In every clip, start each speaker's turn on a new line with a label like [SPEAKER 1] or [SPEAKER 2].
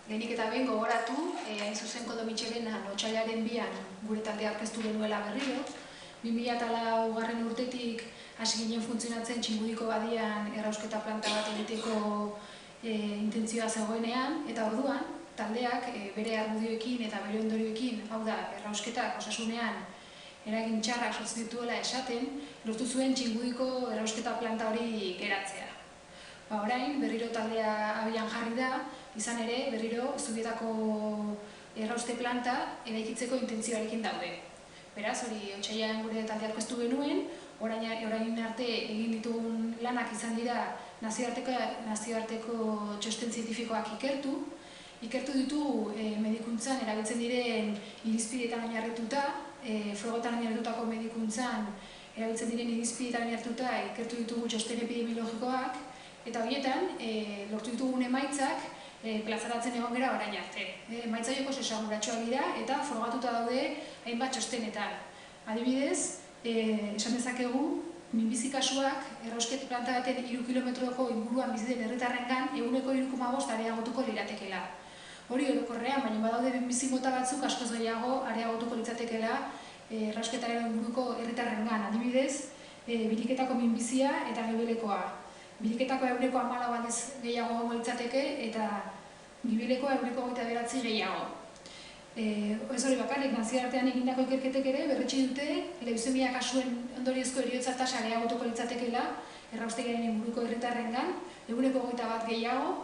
[SPEAKER 1] Lehenik eta behin gogoratu, hain zuzen Koldo-Mitxelena otsailaren 2an gure taldea aurkeztu genuela berriro. 2004 urtetik hasi ginen funtzionatzen Txingudiko badian errausketa planta bat egiteko intentzioa zegoenean, eta orduan taldeak bere argudioekin eta bere ondorioekin, hau da, errausketak osasunean eragin txarrak sortzen dituela esaten, lortu zuen Txingudiko errausketa planta hori geratzea. Orain, berriro taldea abian jarri da, izan ere, berriro Zubietako errauste planta eraikitzeko intentzioarekin daude. Beraz, hori otsailean gure taldea aurkeztu genuen, orain arte egin ditugun lanak izan dira nazioarteko txosten zientifikoak ikertu ditu medikuntzan erabiltzen diren irizpideetan oinarrituta, frogetan oinarritutako medikuntzan erabiltzen diren irizpideetan oinarrituta ikertu ditugu txosten epidemiologikoak, eta horietan, lortu ditugun emaitzak plazaratzen egon gara orain arte. Emaitza joko esanguratsuak dira eta frogatuta daude hainbat txostenetan. Adibidez, esan dezakegu, minbizi kasuak errausket planta baten 3 kilometroko inguruan bizi den herritarrengan 3,5% areagotuko liratekeela. Hori orokorrean, baina badaude minbizi mota batzuk askoz gehiago areagotuko litzatekeela errausketaren inguruko herritarrengan. Adibidez, biriketako minbizia eta gibelekoa. Biriketako 14% batez gehiago gongo litzateke eta gibelekoa 29% gehiago. Ez hori bakarrik, nazioartean egindako ikerketek ere berretsi dute leuzemia kasuen ondoriozko heriotza tasa areagotuko litzatekeela erraustegiaren inguruko herritarrengan 21% gehiago,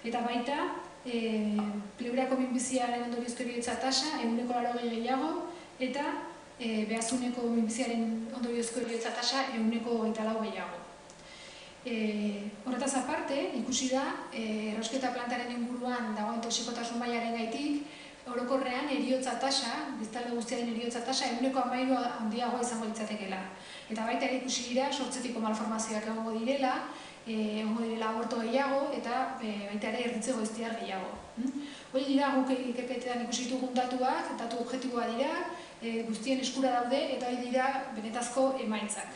[SPEAKER 1] eta baita pleurako minbiziaren ondoriozko heriotza tasa 180 gehiago, eta behazuneko minbiziaren ondoriozko heriotza tasa 124 gehiago. Horretaz aparte, ikusi da, errausketa plantaren inguruan dagoen toxikotasun mailaren gaitik, orokorrean heriotza tasa, biztanle guztiaren heriotza tasa 13% handiagoa izango litzatekeela. Eta baita ere ikusi dira, sortzetiko malformazioak egongo direla aborto gehiago, eta baita ere erditze goiztiar gehiago. Hori dira, guk ikerketetan ikusi ditugun datuak, datu objektiboa dira, guztien eskura daude, eta hori dira benetazko emaitzak.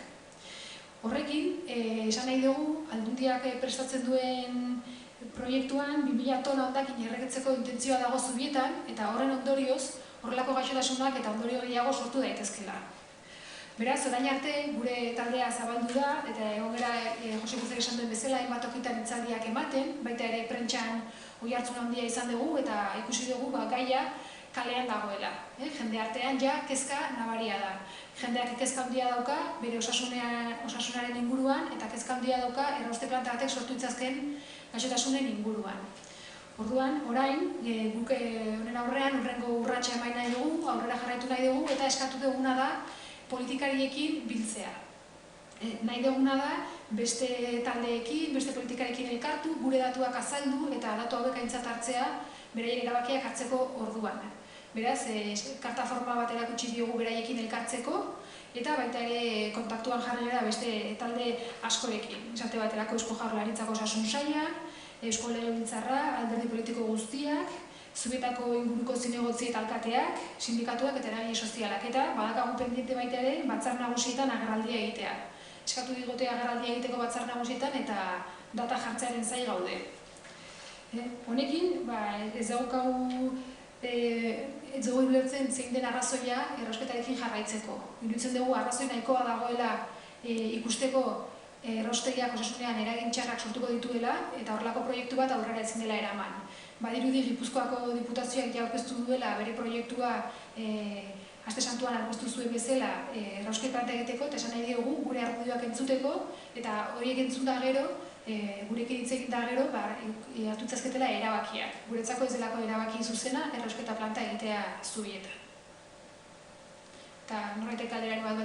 [SPEAKER 1] Horrekin, esan nahi dugu, Aldundiak prestatzen duen proiektuan 2000 tona hondakin erregetzeko intentzioa dago Zubietan, eta horren ondorioz, horrelako gaixotasunak eta ondorio gehiago sortu daitezkeela. Beraz, orain arte, gure taldea zabaldu da, eta egon gara Jose Guzek esan duen bezala, hainbat tokitan hitzaldiak ematen, baita ere prentsan oihartzun handia izan dugu, eta ikusi dugu gaia kalean dagoela. Jende artean ja kezka nabaria da. Jendeak kezka handia dauka bere osasunaren inguruan, eta kezka handia dauka errauste planta batek sortu itzazken gaixotasunen inguruan. Orduan, orain, guk honen aurrean urrengo urratsa eman nahi dugu, aurrera jarraitu nahi dugu, eta eskatu duguna da politikariekin biltzea. Nahi duguna da beste taldeekin, beste politikarekin elkartu, gure datuak azaldu eta datu hauek aintzat hartzea beraien erabakiak hartzeko orduan. Beraz, karta forma bat erakutsi diogu beraiekin elkartzeko, eta baita ere kontaktuan jarri gara beste talde askorekin. Esate baterako Eusko Jaurlaritzako Osasun Saila, Eusko Legebiltzarra, alderdi politiko guztiak, Zubietako inguruko zinegotzi eta alkateak, sindikatuak eta eragile sozialak, eta badakagu pendiente baita ere batzar nagusietan agerraldia egitea. Eskatu digote agerraldia egiteko batzar nagusietan eta data jartzearen zai gaude. Honekin, ez dugu ulertzen zein den arrazoia errausketarekin jarraitzeko. Iruditzen dugu arrazoi nahikoa dagoela ikusteko erraustegiak osasunean eragin txarrak sortuko dituela, eta horrelako proiektu bat aurrera ezin dela eraman. Badirudi Gipuzkoako diputazioak ja aurkeztu duela bere proiektua Aste Santuan aurkeztu zuen bezala errausketa planta egiteko, eta esan nahi diogu gure argudioak entzuteko, eta horiek entzun da gero, gurekin hitz egin da gero, hartu itzazketela erabakiak. Guretzako ez delako erabaki zuzena errausketa planta egitea Zubietan. Eta norbaitek galderari bat